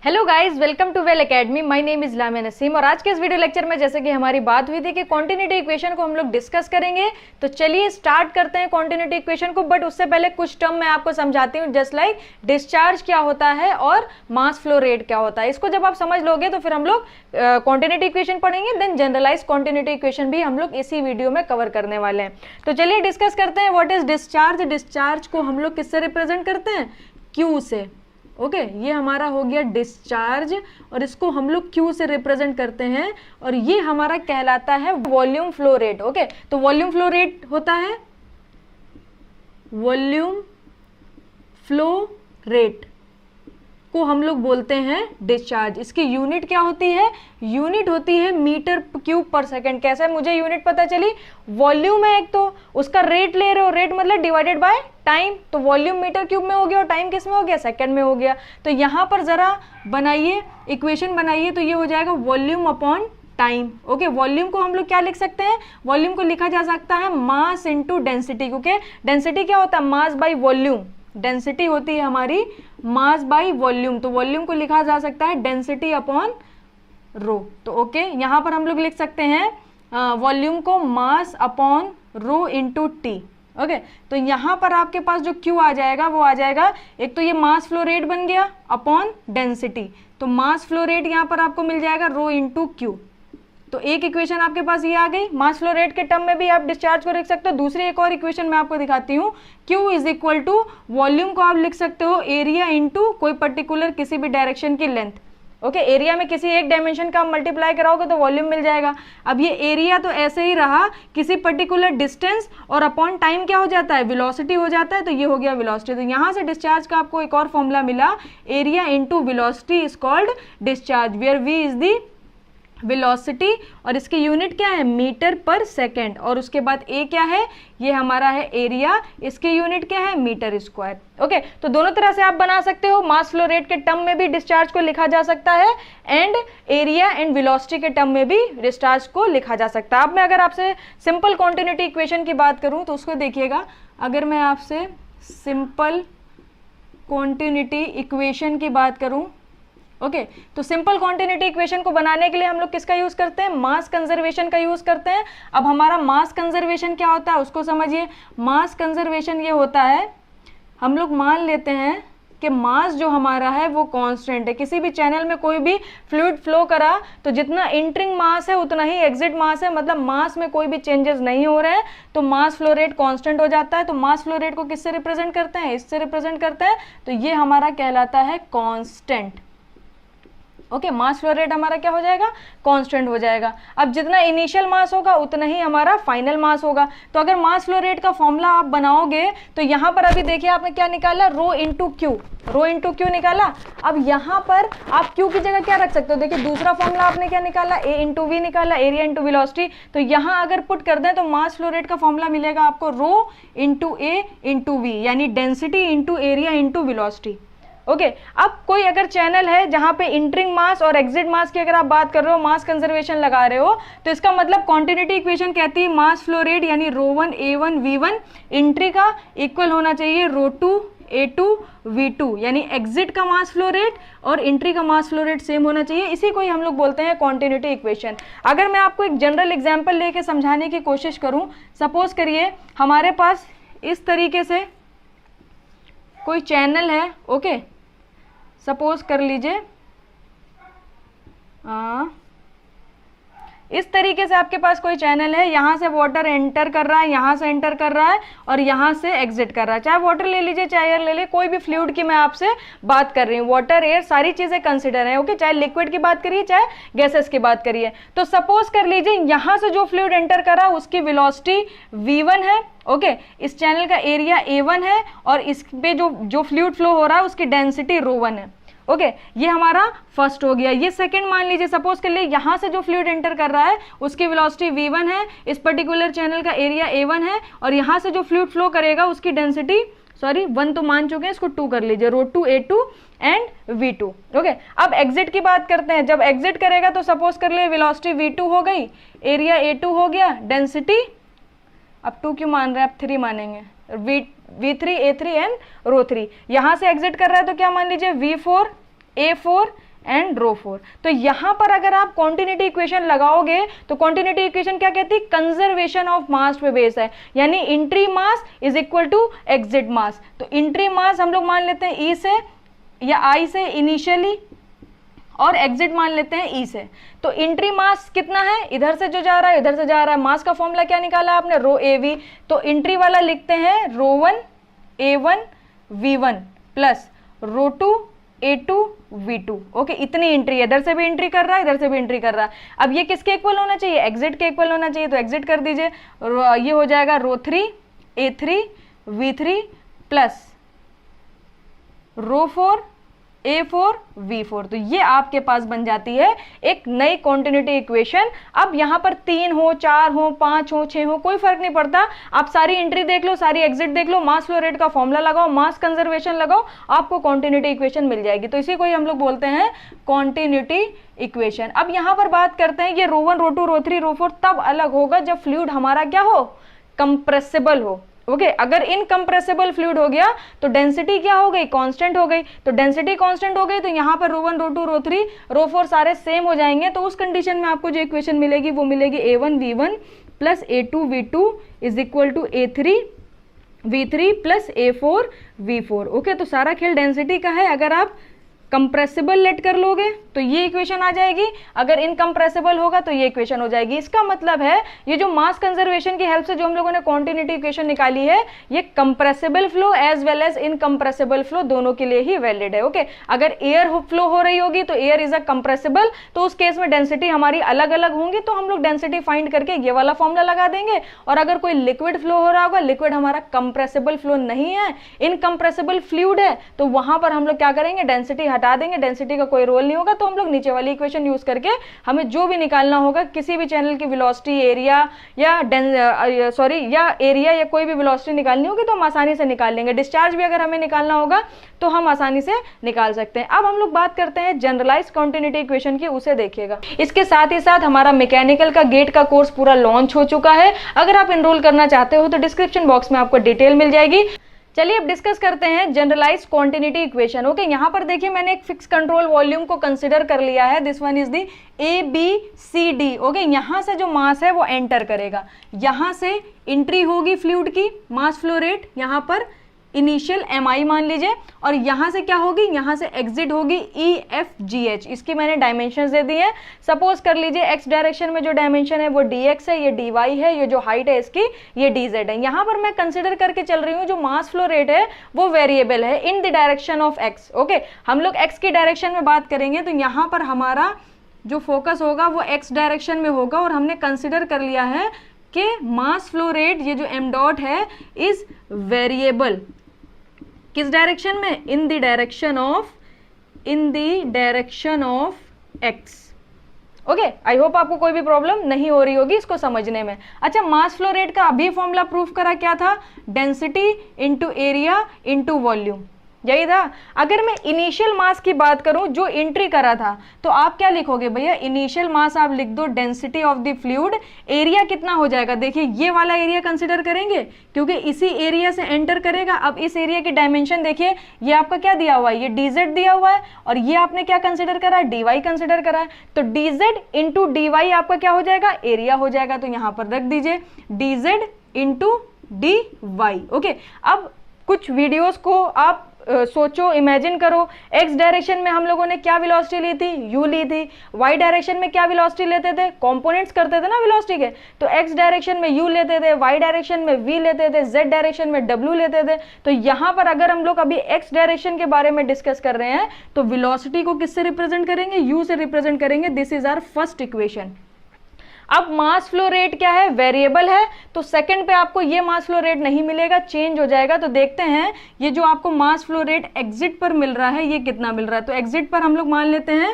Hello guys, welcome to well academy. My name is Lamia Naseem और आज के इस वीडियो लेक्चर में जैसे कि हमारी बात हुई थी कि कॉन्टिन्यूटी इक्वेशन को हम लोग डिस्कस करेंगे, तो चलिए स्टार्ट करते हैं कॉन्टिन्यूटी इक्वेशन को। बट उससे पहले कुछ टर्म मैं आपको समझाती हूँ, जस्ट लाइक डिस्चार्ज क्या होता है और मास फ्लो रेट क्या होता है। इसको जब आप समझ लोगे तो फिर हम लोग कॉन्टिन्यूटी इक्वेशन पढ़ेंगे, देन जनरलाइज कॉन्टिन्यूटी इक्वेशन भी हम लोग इसी वीडियो में कवर करने वाले हैं। तो चलिए डिस्कस करते हैं व्हाट इज डिस्चार्ज। डिस्चार्ज को हम लोग किससे रिप्रेजेंट करते हैं? क्यू से। ओके, ये हमारा हो गया डिस्चार्ज और इसको हम लोग क्यू से रिप्रेजेंट करते हैं और ये हमारा कहलाता है वॉल्यूम फ्लो रेट। ओके, तो वॉल्यूम फ्लो रेट होता है वॉल्यूम फ्लो रेट को हम लोग बोलते हैं डिस्चार्ज। इसकी यूनिट क्या होती है? यूनिट होती है मीटर क्यूब पर सेकंड। कैसे मुझे यूनिट पता चली? वॉल्यूम है एक, तो उसका रेट ले रहे हो, रेट मतलब डिवाइडेड बाय टाइम, तो वॉल्यूम मीटर क्यूब में हो गया और टाइम किस में हो गया? सेकंड में हो गया। तो यहां पर जरा बनाइए, इक्वेशन बनाइए, तो ये हो जाएगा volume upon time. Okay, volume को हम लोग क्या लिख सकते हैं? वॉल्यूम को लिखा जा सकता है मास इंटू डेंसिटी, क्योंकि डेंसिटी क्या होता है? मास बाई वॉल्यूम। डेंसिटी होती है हमारी मास बाई वॉल्यूम, तो वॉल्यूम को लिखा जा सकता है डेंसिटी अपॉन रो। तो ओके, यहाँ पर हम लोग लिख सकते हैं वॉल्यूम को mass upon rho into T. Okay, तो यहाँ पर आपके पास जो Q आ जाएगा वो आ जाएगा, एक तो ये मास फ्लो रेट बन गया अपॉन डेंसिटी, तो मास फ्लो रेट यहाँ पर आपको मिल जाएगा रो इंटू क्यू। तो एक इक्वेशन आपके पास ये आ गई। मास फ्लो रेट के टर्म में भी आप डिस्चार्ज को लिख सकते हो। दूसरी एक और इक्वेशन मैं आपको दिखाती हूँ। Q is equal to volume को आप लिख सकते हो एरिया इंटू कोई पर्टिकुलर किसी भी डायरेक्शन की लेंथ। ओके, एरिया में किसी एक डायमेंशन का आप मल्टीप्लाई कराओगे तो वॉल्यूम मिल जाएगा। अब ये एरिया तो ऐसे ही रहा, किसी पर्टिकुलर डिस्टेंस और अपॉन टाइम क्या हो जाता है? वेलोसिटी हो जाता है, तो ये हो गया वेलोसिटी। तो यहाँ से डिस्चार्ज का आपको एक और फॉर्मूला मिला, area into velocity is called discharge, where V is the velocity और इसकी यूनिट क्या है? मीटर पर सेकेंड। और उसके बाद ए क्या है? ये हमारा है एरिया, इसकी यूनिट क्या है? Metre square. ओके, तो दोनों तरह से आप बना सकते हो। मास फ्लो रेट के टर्म में भी डिस्चार्ज को लिखा जा सकता है एंड एरिया एंड वेलोसिटी के टर्म में भी डिस्चार्ज को लिखा जा सकता है। अब मैं अगर आपसे सिंपल कॉन्टिन्यूटी इक्वेशन की बात करूं तो उसको देखिएगा। अगर मैं आपसे सिंपल कॉन्टिन्यूटी इक्वेशन की बात करूं, ओके, तो सिंपल कॉन्टिन्यूटी इक्वेशन को बनाने के लिए हम लोग किसका यूज करते हैं? मास कंजर्वेशन का यूज करते हैं। अब हमारा मास कंजर्वेशन क्या होता है उसको समझिए। मास कंजर्वेशन ये होता है, हम लोग मान लेते हैं कि मास जो हमारा है वो कांस्टेंट है। किसी भी चैनल में कोई भी फ्लूइड फ्लो करा तो जितना इंटरिंग मास है उतना ही एग्जिट मास है, मतलब मास में कोई भी चेंजेस नहीं हो रहे हैं, तो मास फ्लो रेट कांस्टेंट हो जाता है। तो मास फ्लो रेट को किससे रिप्रेजेंट करते हैं? इससे रिप्रेजेंट करते हैं, तो ये हमारा कहलाता है कांस्टेंट। ओके, मास फ्लो रेट हमारा क्या हो जाएगा? कांस्टेंट हो जाएगा। अब जितना इनिशियल मास होगा उतना ही हमारा फाइनल मास होगा। तो अगर मास फ्लो रेट का फॉर्मूला आप बनाओगे तो यहाँ पर अभी देखिए आपने क्या निकाला? Rho into Q, rho into Q निकाला। अब यहाँ पर आप क्यू की जगह क्या रख सकते हो? देखिए दूसरा फॉर्मूला आपने क्या निकाला? ए इंटू वी निकाला, एरिया इंटू वेलोसिटी। तो यहाँ अगर पुट कर दें तो मास फ्लो रेट का फॉर्मूला मिलेगा आपको rho into A into we, यानी density into area into velocity. Okay, अब कोई अगर चैनल है जहां पे इंटरिंग मास और एग्जिट मास की अगर आप बात कर रहे हो, मास कंजर्वेशन लगा रहे हो, तो इसका मतलब कॉन्टिन्यूटी इक्वेशन कहती है मास फ्लो रेट यानी rho one A one V one entry का इक्वल होना चाहिए rho two A two V two, यानी एग्जिट का मास फ्लो रेट और इंट्री का मास फ्लो रेट सेम होना चाहिए। इसी को ही हम लोग बोलते हैं कॉन्टिन्यूटी इक्वेशन। अगर मैं आपको एक जनरल एग्जाम्पल लेके समझाने की कोशिश करूं, सपोज करिए हमारे पास इस तरीके से कोई चैनल है। ओके, सपोज कर लीजिए इस तरीके से आपके पास कोई चैनल है, यहाँ से वाटर एंटर कर रहा है, यहाँ से एंटर कर रहा है और यहाँ से एग्जिट कर रहा है। चाहे वाटर ले लीजिए, चाहे एयर ले लीजिए, कोई भी फ्लूइड की मैं आपसे बात कर रही हूँ, वाटर एयर सारी चीजें कंसिडर है। ओके, चाहे लिक्विड की बात करिए चाहे गैसेस की बात करिए। तो सपोज कर लीजिए यहाँ से जो फ्लूइड एंटर कर रहा है उसकी वेलोसिटी v1 है। ओके, इस चैनल का एरिया a1 है और इस पे जो फ्लूइड फ्लो हो रहा है उसकी डेंसिटी ρ1 है। ओके, ये हमारा फर्स्ट हो गया। ये सेकंड मान लीजिए, सपोज कर लिए यहाँ से जो फ्लूइड एंटर कर रहा है उसकी वेलोसिटी v1 है, इस पर्टिकुलर चैनल का एरिया a1 है और यहाँ से जो फ्लूइड फ्लो करेगा उसकी डेंसिटी, सॉरी 1 तो मान चुके हैं, इसको 2 कर लीजिए, rho two a2 and v2। Okay, अब एग्जिट की बात करते हैं। जब एग्जिट करेगा तो सपोज कर लिए वेलोसिटी v2 हो गई, एरिया a2 हो गया, डेंसिटी, अब 2 क्यों मान रहे हैं, अब 3 मानेंगे, V3 A3 एंड रो 3। यहाँ से एग्जिट कर रहा है तो क्या मान लीजिए V4 A4 एंड रो 4। तो यहां पर अगर आप कॉन्टिन्यूटी इक्वेशन लगाओगे तो कॉन्टिन्यूटी इक्वेशन क्या कहती है, कंजर्वेशन ऑफ मास पे बेस है, यानी entry mass is equal to exit mass. तो एंट्री मास हम लोग मान लेते हैं ई से या आई से इनिशियली, और एग्जिट मान लेते हैं ई से। तो एंट्री मास कितना है, इधर से जो जा रहा है इधर से जा रहा है, मास का फॉर्मूला क्या निकाला आपने, रो ए वी। तो एंट्री वाला लिखते हैं रो 1 A1 V1 प्लस रो 2 A2 V2। ओके, इतनी एंट्री है, इधर से भी एंट्री कर रहा है इधर से भी एंट्री कर रहा है। अब ये किसके इक्वल होना चाहिए, एग्जिट के इक्वल होना चाहिए, तो एग्जिट कर दीजिए। ये हो जाएगा रो 3 A3 V3 प्लस रो 4 A4 V4। तो ये आपके पास बन जाती है एक नई कॉन्टिन्यूटी इक्वेशन। अब यहाँ पर 3 हो 4 हो 5 हो 6 हो कोई फर्क नहीं पड़ता, आप सारी एंट्री देख लो, सारी एग्जिट देख लो, मास फ्लो रेट का फॉर्मूला लगाओ, मास कंजर्वेशन लगाओ, आपको कॉन्टिन्यूटी इक्वेशन मिल जाएगी। तो इसी को ही हम लोग बोलते हैं कॉन्टिन्यूटी इक्वेशन। अब यहाँ पर बात करते हैं ये रो 1 रो 2 रो 3 रो 4 तब अलग होगा जब फ्लूइड हमारा क्या हो, कंप्रेसिबल हो। ओके, अगर इनकम्प्रेसिबल फ्लूइड हो गया तो डेंसिटी क्या हो गई, कांस्टेंट हो गई। तो डेंसिटी कांस्टेंट हो गई तो यहाँ पर रो 1 रो 2 रो 3 रो 4 सारे सेम हो जाएंगे। तो उस कंडीशन में आपको जो इक्वेशन मिलेगी वो मिलेगी A1 V1 plus A2 V2 is equal to A3 V3 plus A4 V4। Okay, तो सारा खेल डेंसिटी का है। अगर आप कंप्रेसिबल लेट कर लोगे तो ये इक्वेशन आ जाएगी, अगर इनकम्प्रेसिबल होगा तो ये इक्वेशन हो जाएगी। इसका मतलब है ये जो मास कंजर्वेशन की हेल्प से जो हम लोगों ने कॉन्टिन्यूटी इक्वेशन निकाली है ये compressible flow as well as incompressible flow दोनों के लिए ही वैलिड है। ओके, अगर एयर फ्लो हो रही होगी तो एयर इज अ कंप्रेसिबल, तो उस केस में डेंसिटी हमारी अलग अलग होंगी, तो हम लोग डेंसिटी फाइंड करके ये वाला फॉर्मूला लगा देंगे। और अगर कोई लिक्विड फ्लो हो रहा होगा, लिक्विड हमारा कंप्रेसिबल फ्लो नहीं है, इनकम्प्रेसिबल फ्लूइड है, तो वहां पर हम लोग क्या करेंगे, डेंसिटी हटा देंगे, डेंसिटी का कोई रोल नहीं होगा। तो हम लोग नीचे वाली इक्वेशन यूज करके हमें जो भी निकालना होगा, किसी भी चैनल की वेलोसिटी, एरिया या एरिया या कोई भी वेलोसिटी निकालनी होगी तो हम आसानी से निकाल लेंगे। डिस्चार्ज भी अगर हमें निकालना होगा तो हम आसानी से निकाल सकते हैं। अब हम लोग बात करते हैं जनरलाइज्ड कॉन्टिन्यूटी इक्वेशन की, उसे देखिएगा। इसके साथ ही साथ हमारा मैकेनिकल का गेट का कोर्स पूरा लॉन्च हो चुका है। अगर आप एनरोल करना चाहते हो तो डिस्क्रिप्शन बॉक्स में आपको डिटेल मिल जाएगी। चलिए अब डिस्कस करते हैं जनरलाइज्ड क्वांटिटी इक्वेशन। ओके, यहाँ पर देखिए मैंने एक फिक्स कंट्रोल वॉल्यूम को कंसीडर कर लिया है। This one is the ABCD। Okay, यहाँ से जो मास है वो एंटर करेगा, यहाँ से एंट्री होगी फ्लूइड की, मास फ्लो रेट यहाँ पर इनिशियल MI मान लीजिए, और यहाँ से क्या होगी, यहाँ से एग्जिट होगी EFGH। इसकी मैंने डायमेंशंस दे दी है। सपोज कर लीजिए x डायरेक्शन में जो डायमेंशन है वो dx है, ये dy है, ये जो हाइट है इसकी ये dz है। यहाँ पर मैं कंसिडर करके चल रही हूँ जो मास फ्लो रेट है वो वेरिएबल है in the direction of x। Okay, हम लोग x की डायरेक्शन में बात करेंगे तो यहाँ पर हमारा जो फोकस होगा वो x डायरेक्शन में होगा, और हमने कंसिडर कर लिया है कि मास फ्लो रेट ये जो m डॉट है इज वेरिएबल किस डायरेक्शन में, in the direction of x। Okay, I hope आपको कोई भी प्रॉब्लम नहीं हो रही होगी इसको समझने में। अच्छा, मास फ्लो रेट का अभी फॉर्मूला प्रूफ करा क्या था, density into area into volume, यही था। अगर मैं इनिशियल मास की बात करूं जो एंट्री करा था तो आप क्या लिखोगे भैया, इनिशियल मास आप लिख दो density of the fluid, area कितना हो जाएगा, देखिए ये वाला एरिया कंसिडर करेंगे क्योंकि इसी एरिया से एंटर करेगा। अब इस एरिया की डायमेंशन देखिए, ये आपका क्या दिया हुआ है, ये dz दिया हुआ है, और ये आपने क्या कंसिडर करा है, dy कंसिडर करा है। तो dz इंटू dy आपका क्या हो जाएगा, एरिया हो जाएगा। तो यहाँ पर रख दीजिए dz इंटू dy। ओके, अब कुछ वीडियोस को आप सोचो, इमेजिन करो, x डायरेक्शन में हम लोगों ने क्या वेलोसिटी ली थी, u ली थी, y डायरेक्शन में क्या वेलोसिटी लेते थे, कंपोनेंट्स करते थे ना वेलोसिटी के, तो x डायरेक्शन में u लेते थे, y डायरेक्शन में v लेते थे, z डायरेक्शन में w लेते थे। तो यहाँ पर अगर हम लोग अभी x डायरेक्शन के बारे में डिस्कस कर रहे हैं तो वेलोसिटी को किससे रिप्रेजेंट करेंगे, u से रिप्रेजेंट करेंगे। This is our first equation. अब मास फ्लो रेट क्या है, वेरिएबल है, तो सेकंड पे आपको ये मास फ्लो रेट नहीं मिलेगा, चेंज हो जाएगा। तो देखते हैं ये जो आपको मास फ्लो रेट एग्जिट पर मिल रहा है ये कितना मिल रहा है। तो एग्जिट पर हम लोग मान लेते हैं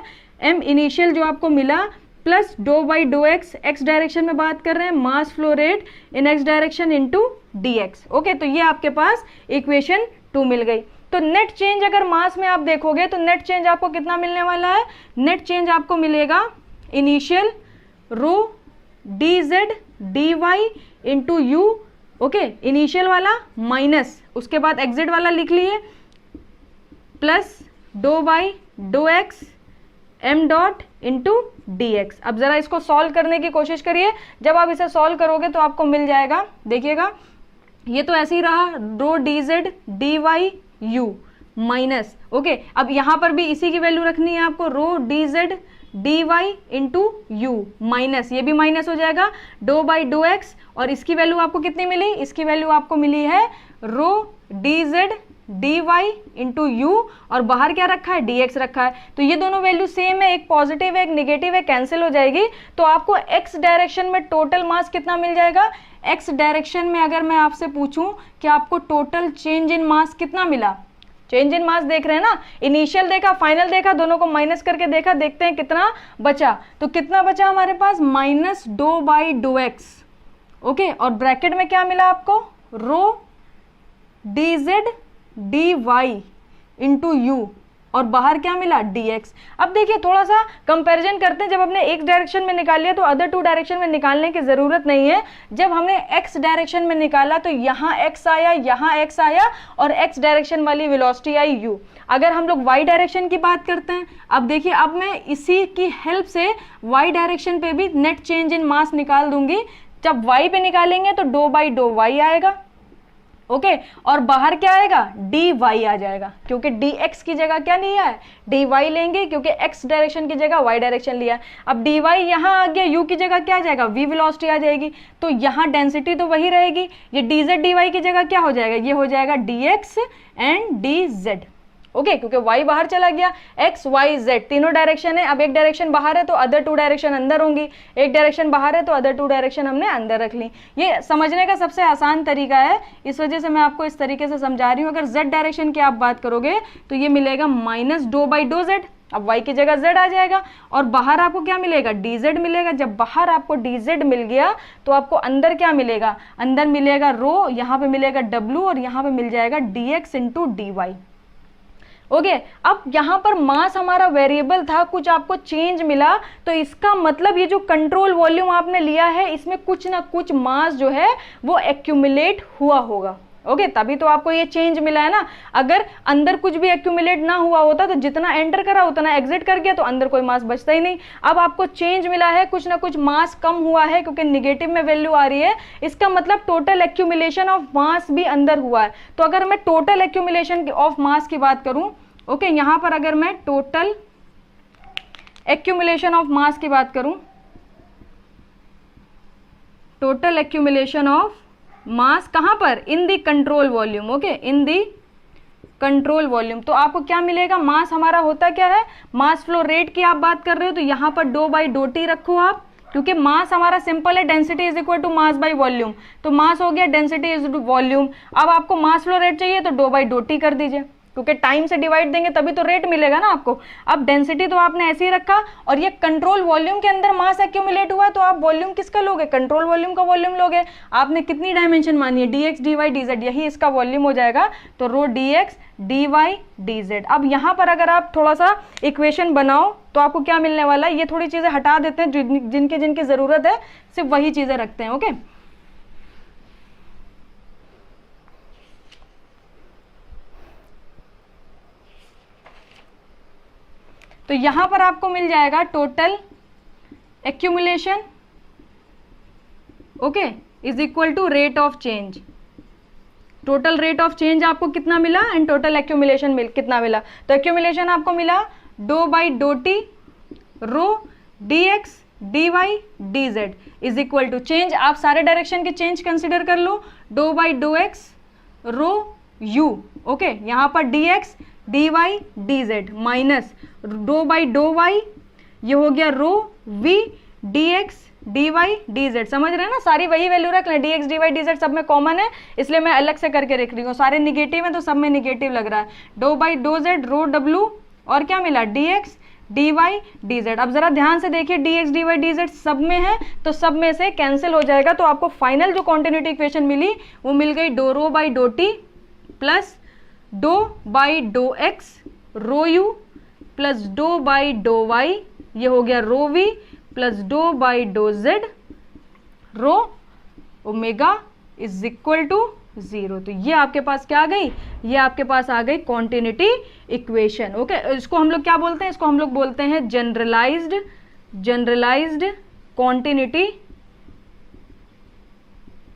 m इनिशियल जो आपको मिला plus dough by dough x, x direction में बात कर रहे हैं, मास flow rate in x direction into dx। Okay, तो ये आपके पास इक्वेशन 2 मिल गई। तो नेट चेंज अगर मास में आप देखोगे तो नेट चेंज आपको कितना मिलने वाला है, नेट चेंज आपको मिलेगा initial rho dz dy into u. Okay, initial वाला माइनस, उसके बाद एग्जिट वाला लिख लिए, plus dough by dough x m dot into d x. अब जरा इसको सॉल्व करने की कोशिश करिए, जब आप इसे सॉल्व करोगे तो आपको मिल जाएगा, देखिएगा ये तो ऐसे ही रहा, rho D Z D Y U minus, okay अब यहां पर भी इसी की वैल्यू रखनी है आपको, rho D Z D Y into U minus, ये भी माइनस हो जाएगा, डो बाई डो एक्स, और इसकी वैल्यू आपको कितनी मिली, इसकी वैल्यू आपको मिली है rho D Z D Y into U, और बाहर क्या रखा है, डी एक्स रखा है, तो ये दोनों वैल्यू सेम है, एक पॉजिटिव है एक निगेटिव है, कैंसिल हो जाएगी, तो आपको एक्स डायरेक्शन में टोटल मास कितना मिल जाएगा, एक्स डायरेक्शन में अगर मैं आपसे पूछूं कि आपको टोटल चेंज इन मास कितना मिला, चेंज इन मास देख रहे हैं ना, इनिशियल देखा फाइनल देखा, दोनों को माइनस करके देखा, देखते हैं कितना बचा, तो कितना बचा हमारे पास, minus do by dough X, okay, और ब्रैकेट में क्या मिला आपको, rho D Z D Y into U, और बाहर क्या मिला, डी एक्स। अब देखिए थोड़ा सा कंपैरिजन करते हैं, जब हमने एक डायरेक्शन में निकाल लिया तो अदर टू डायरेक्शन में निकालने की जरूरत नहीं है, जब हमने एक्स डायरेक्शन में निकाला तो यहाँ एक्स आया, यहाँ एक्स आया, और एक्स डायरेक्शन वाली वेलोसिटी आई यू। अगर हम लोग वाई डायरेक्शन की बात करते हैं, अब देखिए अब मैं इसी की हेल्प से वाई डायरेक्शन पे भी नेट चेंज इन मास निकाल दूंगी, जब वाई पे निकालेंगे तो डो बाई डो वाई आएगा, ओके और बाहर क्या आएगा, डी वाई आ जाएगा, क्योंकि डी एक्स की जगह क्या लिया है, डी वाई लेंगे, क्योंकि एक्स डायरेक्शन की जगह वाई डायरेक्शन लिया है। अब डी वाई यहाँ आ गया, यू की जगह क्या आ जाएगा, वी वेलोसिटी आ जाएगी, तो यहाँ डेंसिटी तो वही रहेगी, ये डी जेड डी वाई की जगह क्या हो जाएगा, ये हो जाएगा D x and D Z, okay क्योंकि y बाहर चला गया, x y z तीनों डायरेक्शन है, अब एक डायरेक्शन बाहर है तो अदर टू डायरेक्शन अंदर होंगी, एक डायरेक्शन बाहर है तो अदर टू डायरेक्शन हमने अंदर रख ली। ये समझने का सबसे आसान तरीका है, इस वजह से मैं आपको इस तरीके से समझा रही हूँ। अगर z डायरेक्शन की आप बात करोगे तो ये मिलेगा minus do by dough z, अब y की जगह z आ जाएगा, और बाहर आपको क्या मिलेगा, dz मिलेगा। जब बाहर आपको dz मिल गया तो आपको अंदर क्या मिलेगा, अंदर मिलेगा रो, यहाँ पे मिलेगा w और यहाँ पे मिल जाएगा dx into d y, okay अब यहाँ पर मास हमारा वेरिएबल था, कुछ आपको चेंज मिला, तो इसका मतलब ये जो कंट्रोल वॉल्यूम आपने लिया है इसमें कुछ ना कुछ मास जो है वो एक्यूमुलेट हुआ होगा, ओके तभी तो आपको ये चेंज मिला है ना। अगर अंदर कुछ भी एक्यूमुलेट ना हुआ होता तो जितना एंटर करा उतना एग्जिट कर गया, तो अंदर कोई मास बचता ही नहीं। अब आपको चेंज मिला है, कुछ ना कुछ मास कम हुआ है क्योंकि निगेटिव में वैल्यू आ रही है, इसका मतलब टोटल एक्यूमुलेशन ऑफ मास भी अंदर हुआ है। तो अगर मैं टोटल एक्यूमुलेशन ऑफ मास की बात करूं, ओके यहाँ पर अगर मैं टोटल एक्यूमुलेशन ऑफ मास की बात करूं, टोटल एक्यूमुलेशन ऑफ मास कहां पर, in the control volume, okay in the control volume, तो आपको क्या मिलेगा, मास हमारा होता क्या है, मास फ्लो रेट की आप बात कर रहे हो तो यहाँ पर डो बाई डो टी रखो आप, क्योंकि मास हमारा सिंपल है, density is equal to mass by volume, तो मास हो गया डेंसिटी इज टू वॉल्यूम। अब आपको मास फ्लो रेट चाहिए तो डो बाई डो टी कर दीजिए, क्योंकि टाइम से डिवाइड देंगे तभी तो रेट मिलेगा ना आपको। अब डेंसिटी तो आपने ऐसे ही रखा, और ये कंट्रोल वॉल्यूम के अंदर मास एक्यूमुलेट हुआ, तो आप वॉल्यूम किसका लोगे, कंट्रोल वॉल्यूम का वॉल्यूम लोगे। आपने कितनी डायमेंशन मानी है, D x D Y D Z, यही इसका वॉल्यूम हो जाएगा, तो rho D x D Y D Z. अब यहाँ पर अगर आप थोड़ा सा इक्वेशन बनाओ तो आपको क्या मिलने वाला है, ये थोड़ी चीजें हटा देते हैं, जिनकी जिनकी जरूरत है सिर्फ वही चीजें रखते हैं, ओके तो यहां पर आपको मिल जाएगा total accumulation, okay is equal to rate of change. Total rate of change आपको कितना मिला एंड टोटल एक्यूमुलेशन कितना मिला, तो एक्यूमुलेशन आपको मिला do by do T rho D x D Y D Z is equal to change, आप सारे डायरेक्शन के चेंज कंसिडर कर लो, do by dough X rho U, okay यहाँ पर D x D Y D Z minus do by do Y, ये हो गया rho V D x D Y D Z. समझ रहे हैं ना, सारी वही वैल्यू रख लें, D x D Y D z सब में कॉमन है, इसलिए मैं अलग से करके रख रही हूँ, सारे निगेटिव हैं तो सब में निगेटिव लग रहा है। डो बाई डो जेड रो डब्लू, और क्या मिला d x D Y D Z. अब जरा ध्यान से देखिए, d x D Y D z सब में है तो सब में से कैंसिल हो जाएगा, तो आपको फाइनल जो कॉन्टिन्यूटी इक्वेशन मिली वो मिल गई do rho by do T plus dough by dough X rho U plus dough by do Y, ये हो गया rho V plus dough by do Z rho omega is equal to 0। तो ये आपके पास क्या आ गई, ये आपके पास आ गई कॉन्टिन्यूटी इक्वेशन। ओके, इसको हम लोग क्या बोलते हैं, इसको हम लोग बोलते हैं जनरलाइज्ड कॉन्टिन्यूटी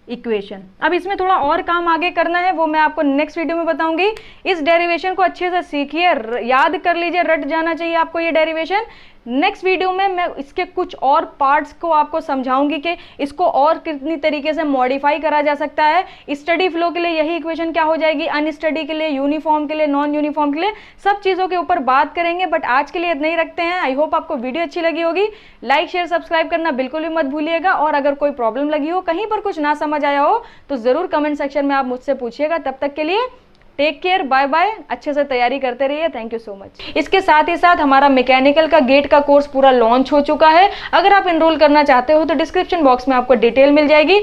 इक्वेशन। अब इसमें थोड़ा और काम आगे करना है, वो मैं आपको नेक्स्ट वीडियो में बताऊंगी। इस डेरिवेशन को अच्छे से सीखिए, याद कर लीजिए, रट जाना चाहिए आपको ये डेरिवेशन। नेक्स्ट वीडियो में मैं इसके कुछ और पार्ट्स को आपको समझाऊंगी कि इसको और कितनी तरीके से मॉडिफाई करा जा सकता है। स्टडी फ्लो के लिए यही इक्वेशन क्या हो जाएगी, अनस्टडी के लिए, यूनिफॉर्म के लिए, नॉन यूनिफॉर्म के लिए, सब चीज़ों के ऊपर बात करेंगे। बट आज के लिए इतना ही रखते हैं। आई होप आपको वीडियो अच्छी लगी होगी। लाइक शेयर सब्सक्राइब करना बिल्कुल भी मत भूलिएगा। और अगर कोई प्रॉब्लम लगी हो, कहीं पर कुछ ना समझ आया हो, तो ज़रूर कमेंट सेक्शन में आप मुझसे पूछिएगा। तब तक के लिए टेक केयर, बाय बाय, अच्छे से तैयारी करते रहिए। Thank you so much. इसके साथ ही साथ हमारा मैकेनिकल का गेट का कोर्स पूरा लॉन्च हो चुका है। अगर आप एनरोल करना चाहते हो तो डिस्क्रिप्शन बॉक्स में आपको डिटेल मिल जाएगी।